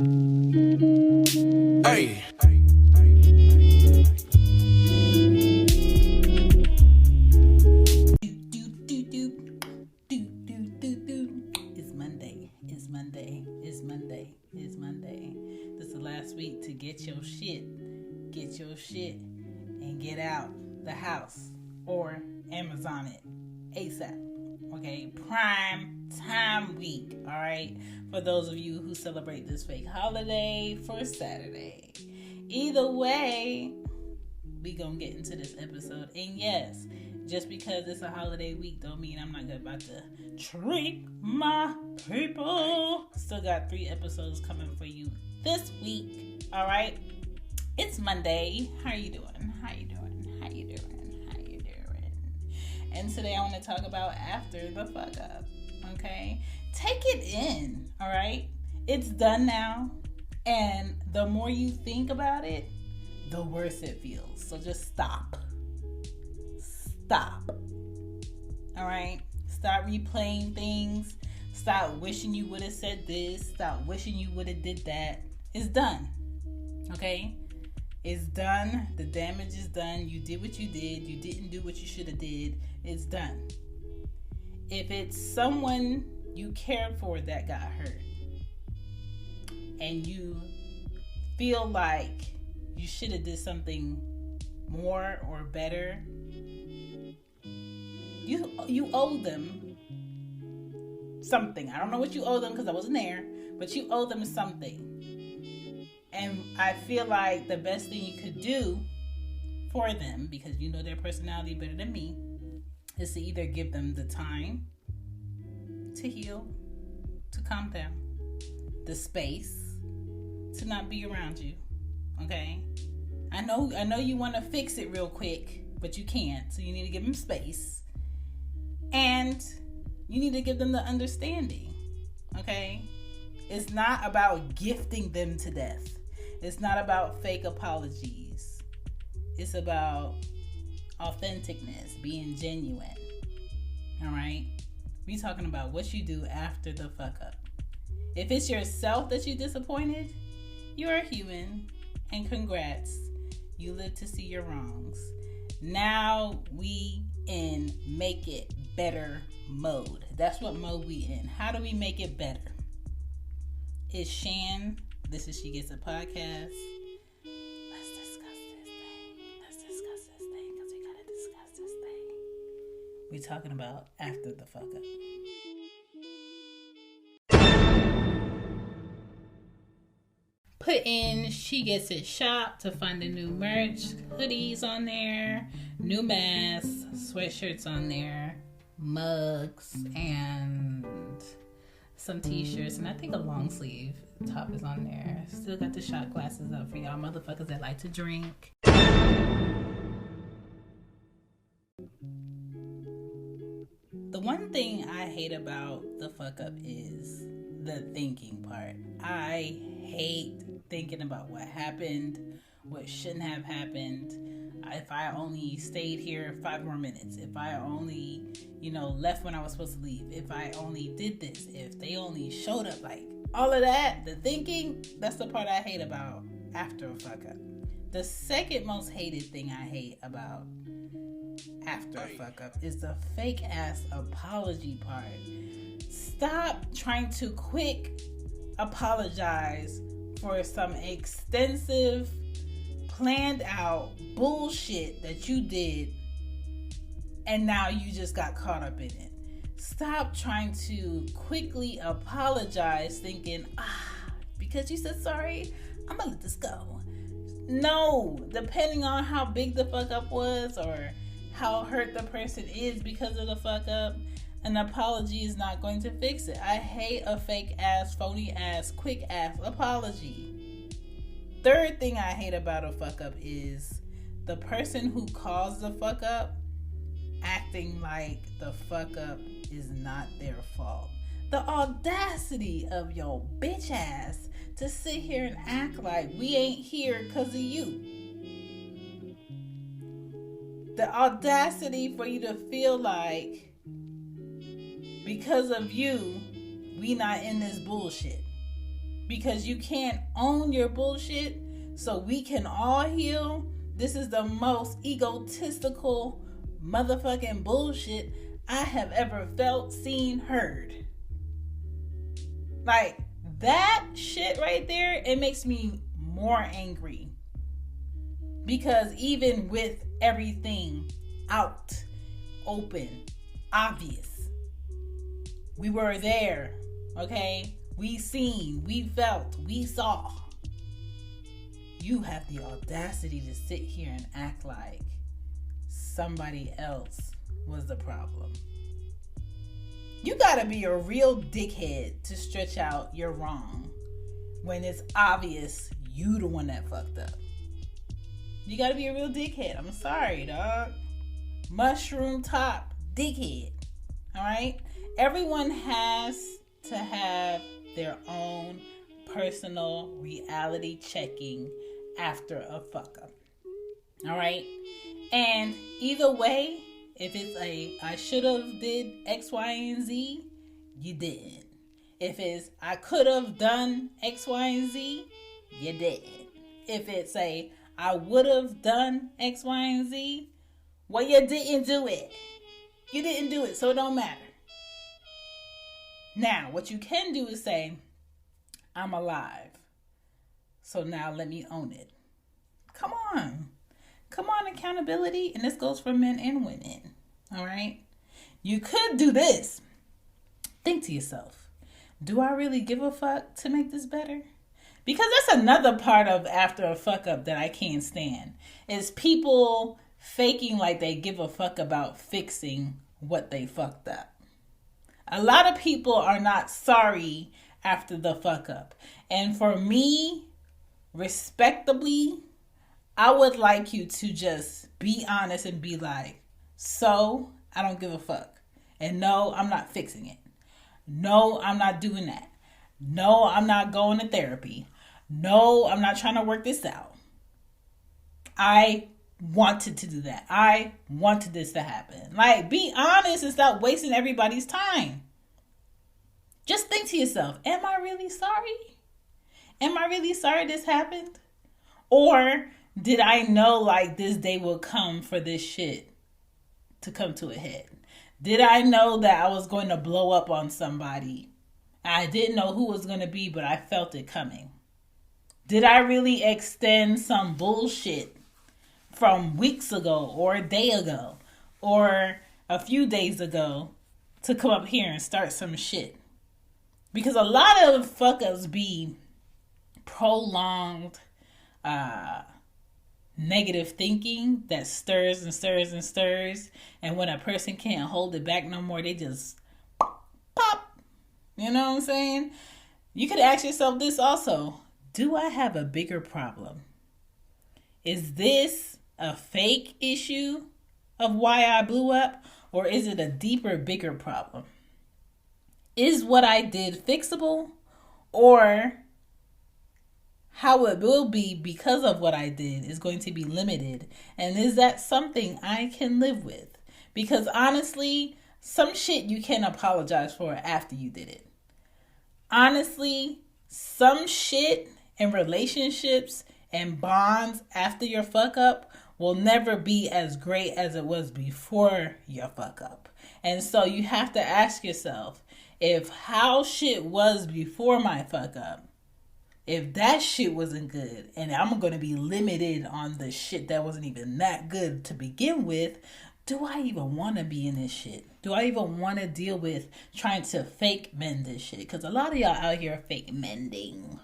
Hey. It's Monday. It's Monday. It's Monday. It's Monday. This is the last week to get your shit, and get out the house or Amazon it ASAP. Okay, prime time week. All right, for those of you who celebrate this fake holiday for Saturday. Either way, we gonna get into this episode, and yes, just because it's a holiday week don't mean I'm not about to treat my people. Still got 3 episodes coming for you this week. All right, it's Monday. How you doing? And today I want to talk about after the fuck up. Okay, take it in. All right, it's done now, and the more you think about it, the worse it feels. So just stop. All right, stop replaying things. Stop wishing you would have said this. Stop wishing you would have did that. It's done. Okay, it's done. The damage is done. You did what you did. You didn't do what you should have did. It's done. If it's someone you cared for that got hurt, and you feel like you should have did something more or better, you owe them something. I don't know what you owe them because I wasn't there, but you owe them something. And I feel like the best thing you could do for them, because you know their personality better than me, is to either give them the time to heal, to calm down, the space to not be around you. Okay? I know you want to fix it real quick, but you can't. So you need to give them space. And you need to give them the understanding. Okay? It's not about gifting them to death. It's not about fake apologies. It's about authenticness, being genuine. All right? We talking about what you do after the fuck up. If it's yourself that you disappointed, you're a human, and congrats. You live to see your wrongs. Now we in make it better mode. That's what mode we in. How do we make it better? It's Shan. This is She Gets a Podcast. Let's discuss this thing because we gotta discuss this thing. We talking about after the fuck up. Put in She Gets It shop to find the new merch. Hoodies on there, new masks, sweatshirts on there, mugs, and some t-shirts, and I think a long sleeve top is on there. Still got the shot glasses up for y'all motherfuckers that like to drink. The one thing I hate about the fuck up is the thinking part. I hate thinking about what happened, what shouldn't have happened. If I only stayed here 5 more minutes, if I only, left when I was supposed to leave, if I only did this, if they only showed up, like all of that, the thinking, that's the part I hate about after a fuck up. The second most hated thing I hate about after a fuck up is the fake ass apology part. Stop trying to quick apologize for some extensive, planned out bullshit that you did, and now you just got caught up in it. Stop trying to quickly apologize thinking, because you said sorry, I'm gonna let this go. No, depending on how big the fuck up was or how hurt the person is because of the fuck up, an apology is not going to fix it. I hate a fake ass, phony ass, quick ass apology. Third thing I hate about a fuck up is the person who caused the fuck up acting like the fuck up is not their fault. The audacity of your bitch ass to sit here and act like we ain't here because of you. The audacity for you to feel like because of you, we not in this bullshit. because you can't own your bullshit so we can all heal. This is the most egotistical motherfucking bullshit I have ever felt, seen, heard. Like, that shit right there, it makes me more angry. Because even with everything out, open, obvious, we were there, okay? We seen, we felt, we saw. You have the audacity to sit here and act like somebody else was the problem. You gotta be a real dickhead to stretch out your wrong when it's obvious you the one that fucked up. You gotta be a real dickhead. I'm sorry, dog. Mushroom top dickhead. Alright? Everyone has to have their own personal reality checking after a fuck up. Alright? And either way, if it's I should have did X, Y, and Z, you didn't. If it's I could have done X, Y, and Z, you didn't. If it's I would have done X, Y, and Z, well, you didn't do it. You didn't do it, so it don't matter. Now, what you can do is say, I'm alive. So now let me own it. Come on. Come on, accountability. And this goes for men and women. All right? You could do this. Think to yourself, do I really give a fuck to make this better? Because that's another part of after a fuck up that I can't stand. Is people faking like they give a fuck about fixing what they fucked up. A lot of people are not sorry after the fuck up. And for me, respectably, I would like you to just be honest and be like, so I don't give a fuck. And no, I'm not fixing it. No, I'm not doing that. No, I'm not going to therapy. No, I'm not trying to work this out. I wanted to do that. I wanted this to happen. Like, be honest and stop wasting everybody's time. Just think to yourself, am I really sorry? Am I really sorry this happened? Or did I know like this day will come for this shit to come to a head? Did I know that I was going to blow up on somebody? I didn't know who it was going to be, but I felt it coming. Did I really extend some bullshit from weeks ago or a day ago or a few days ago to come up here and start some shit? Because a lot of fuck-ups be prolonged negative thinking that stirs and stirs and stirs. And when a person can't hold it back no more, they just pop. You know what I'm saying? You could ask yourself this also. Do I have a bigger problem? Is this a fake issue of why I blew up? Or is it a deeper, bigger problem? Is what I did fixable? Or how it will be because of what I did is going to be limited? And is that something I can live with? Because honestly, some shit you can apologize for after you did it. Honestly, some shit in relationships and bonds after your fuck up will never be as great as it was before your fuck up. And so you have to ask yourself, if how shit was before my fuck up, if that shit wasn't good and I'm going to be limited on the shit that wasn't even that good to begin with, do I even want to be in this shit? Do I even want to deal with trying to fake mend this shit? Because a lot of y'all out here fake mending.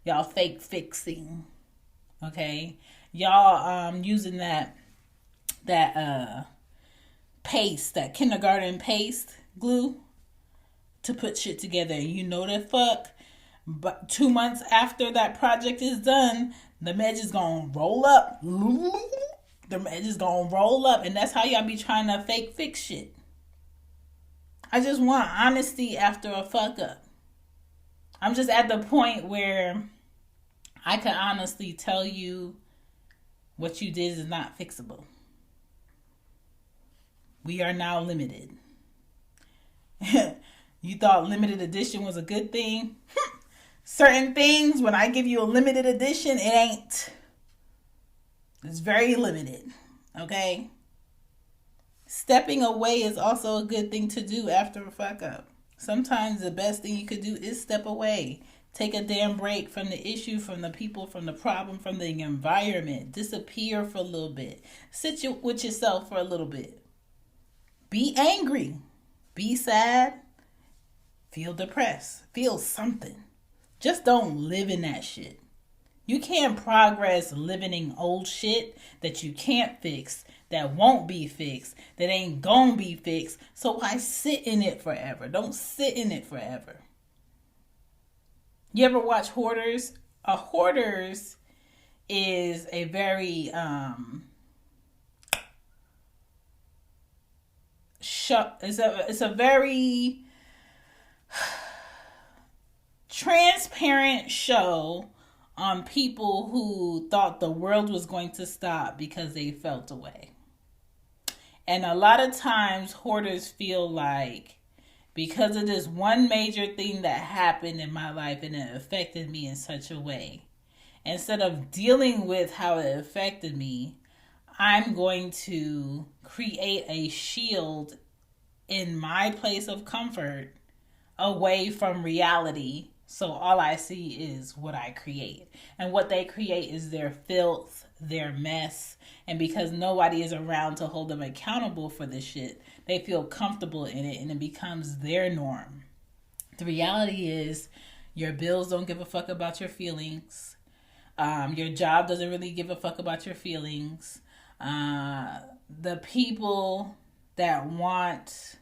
Y'all fake fixing. Okay? Y'all using that paste, that kindergarten paste glue to put shit together. You know the fuck. But 2 months after that project is done, the edge is gonna roll up. The edge is gonna roll up. And that's how y'all be trying to fake fix shit. I just want honesty after a fuck up. I'm just at the point where I can honestly tell you what you did is not fixable. We are now limited. You thought limited edition was a good thing? Certain things, when I give you a limited edition, it ain't. It's very limited. Okay? Stepping away is also a good thing to do after a fuck up. Sometimes the best thing you could do is step away. Take a damn break from the issue, from the people, from the problem, from the environment. Disappear for a little bit. Sit with yourself for a little bit. Be angry. Be sad. Feel depressed. Feel something. Just don't live in that shit. You can't progress living in old shit that you can't fix, that won't be fixed, that ain't gonna be fixed. So why sit in it forever? Don't sit in it forever. You ever watch Hoarders? Hoarders is a very it's a very transparent show on people who thought the world was going to stop because they felt away. And a lot of times hoarders feel like, because of this one major thing that happened in my life and it affected me in such a way, instead of dealing with how it affected me, I'm going to create a shield in my place of comfort away from reality. So all I see is what I create. And what they create is their filth, their mess. And because nobody is around to hold them accountable for this shit, they feel comfortable in it and it becomes their norm. The reality is your bills don't give a fuck about your feelings. Your job doesn't really give a fuck about your feelings. The people that want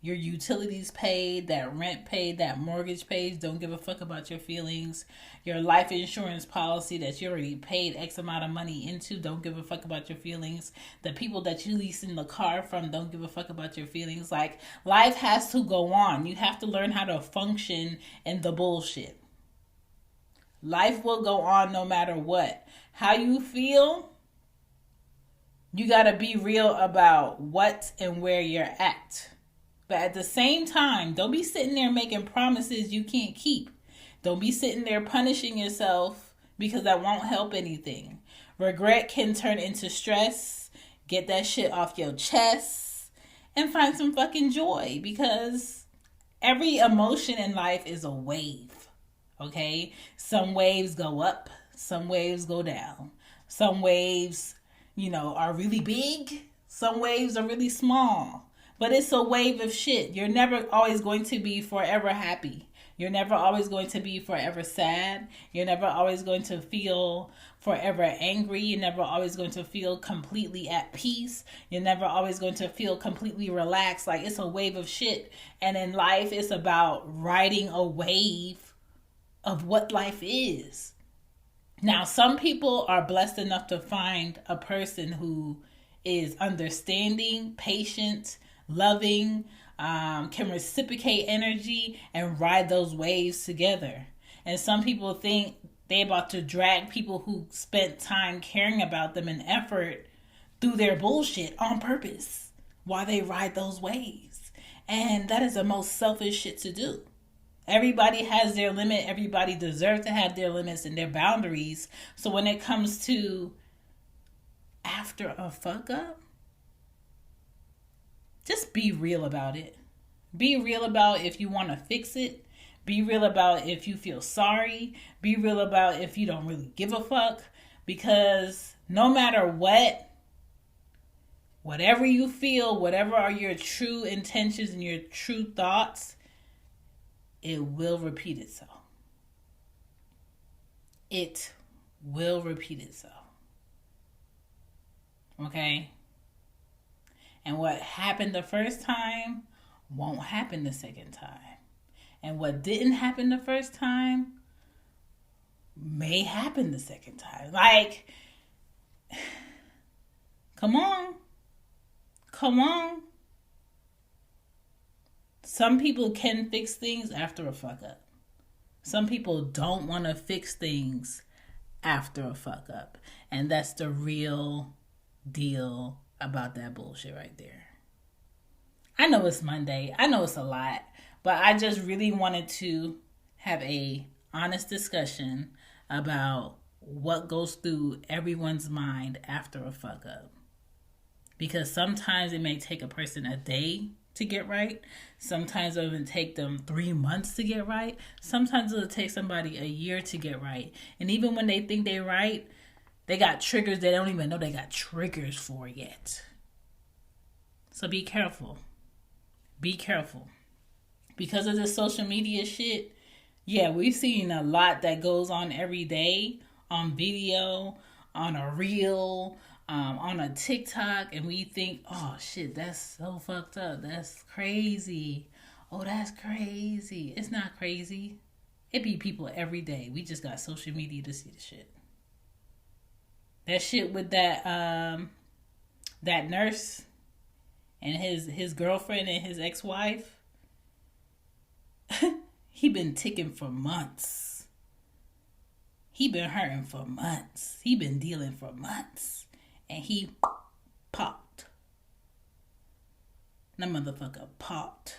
your utilities paid, that rent paid, that mortgage paid, don't give a fuck about your feelings. Your life insurance policy that you already paid X amount of money into, don't give a fuck about your feelings. The people that you lease in the car from don't give a fuck about your feelings. Like, life has to go on. You have to learn how to function in the bullshit. Life will go on no matter what. How you feel, you gotta be real about what and where you're at. But at the same time, don't be sitting there making promises you can't keep. Don't be sitting there punishing yourself because that won't help anything. Regret can turn into stress. Get that shit off your chest and find some fucking joy, because every emotion in life is a wave. Okay? Some waves go up, some waves go down. Some waves, are really big. Some waves are really small. But it's a wave of shit. You're never always going to be forever happy. You're never always going to be forever sad. You're never always going to feel forever angry. You're never always going to feel completely at peace. You're never always going to feel completely relaxed. Like, it's a wave of shit. And in life, it's about riding a wave of what life is. Now, some people are blessed enough to find a person who is understanding, patient, loving, can reciprocate energy and ride those waves together. And some people think they about to drag people who spent time caring about them and effort through their bullshit on purpose while they ride those waves. And that is the most selfish shit to do. Everybody has their limit. Everybody deserves to have their limits and their boundaries. So when it comes to after a fuck up, just be real about it. Be real about if you want to fix it. Be real about if you feel sorry. Be real about if you don't really give a fuck. Because no matter what, whatever you feel, whatever are your true intentions and your true thoughts, it will repeat itself. It will repeat itself. Okay? And what happened the first time won't happen the second time. And what didn't happen the first time may happen the second time. Like, come on. Come on. Some people can fix things after a fuck up. Some people don't want to fix things after a fuck up. And that's the real deal about that bullshit right there. I know it's Monday. I know it's a lot. But I just really wanted to have a honest discussion about what goes through everyone's mind after a fuck up. Because sometimes it may take a person a day to get right. Sometimes it will take them 3 months to get right. Sometimes it'll take somebody a year to get right. And even when they think they're right, they got triggers they don't even know they got triggers for yet. So be careful. Be careful. Because of this social media shit, yeah, we've seen a lot that goes on every day on video, on a reel, on a TikTok, and we think, oh shit, that's so fucked up. That's crazy. Oh, that's crazy. It's not crazy. It be people every day. We just got social media to see the shit. That shit with that nurse and his girlfriend and his ex-wife. He been ticking for months. He been hurting for months. He been dealing for months. And he popped. That motherfucker popped.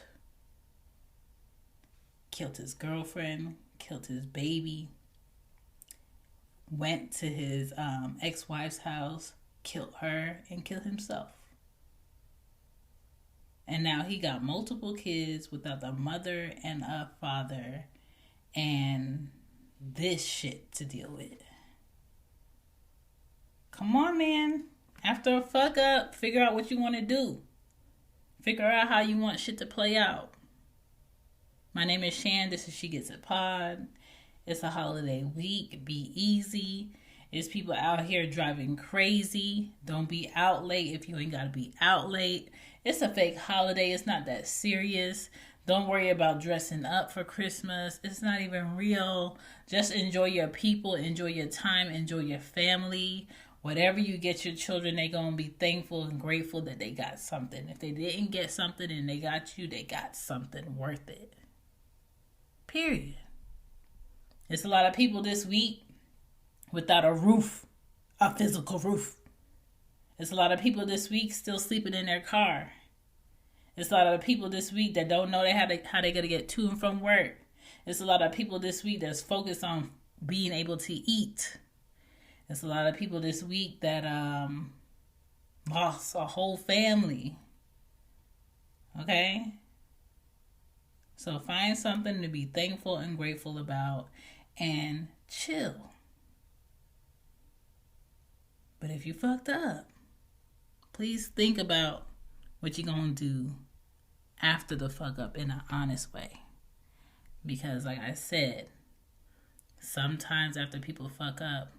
Killed his girlfriend. Killed his baby. Went to his ex-wife's house. Killed her and killed himself. And now he got multiple kids without a mother and a father. And this shit to deal with. Come on, man. After a fuck up, figure out what you want to do. Figure out how you want shit to play out. My name is Shan. This is She Gets It Pod. It's a holiday week. Be easy. There's people out here driving crazy. Don't be out late if you ain't got to be out late. It's a fake holiday. It's not that serious. Don't worry about dressing up for Christmas. It's not even real. Just enjoy your people. Enjoy your time. Enjoy your family. Whatever you get your children, they're going to be thankful and grateful that they got something. If they didn't get something and they got you, they got something worth it. Period. There's a lot of people this week without a roof, a physical roof. There's a lot of people this week still sleeping in their car. There's a lot of people this week that don't know how they're going to get to and from work. There's a lot of people this week that's focused on being able to eat. There's a lot of people this week that lost a whole family. Okay? So find something to be thankful and grateful about and chill. But if you fucked up, please think about what you're going to do after the fuck up in an honest way. Because like I said, sometimes after people fuck up,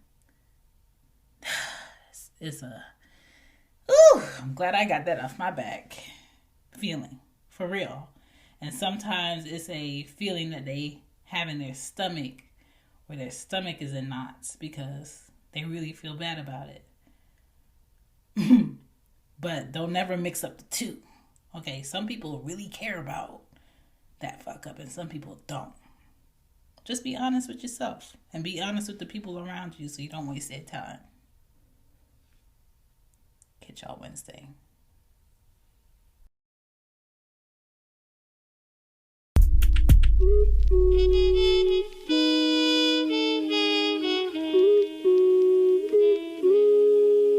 it's I'm glad I got that off my back feeling, for real. And sometimes it's a feeling that they have in their stomach, where their stomach is in knots because they really feel bad about it. But don't never mix up the two. Okay, some people really care about that fuck up and some people don't. Just be honest with yourself and be honest with the people around you so you don't waste their time. Catch y'all Wednesday.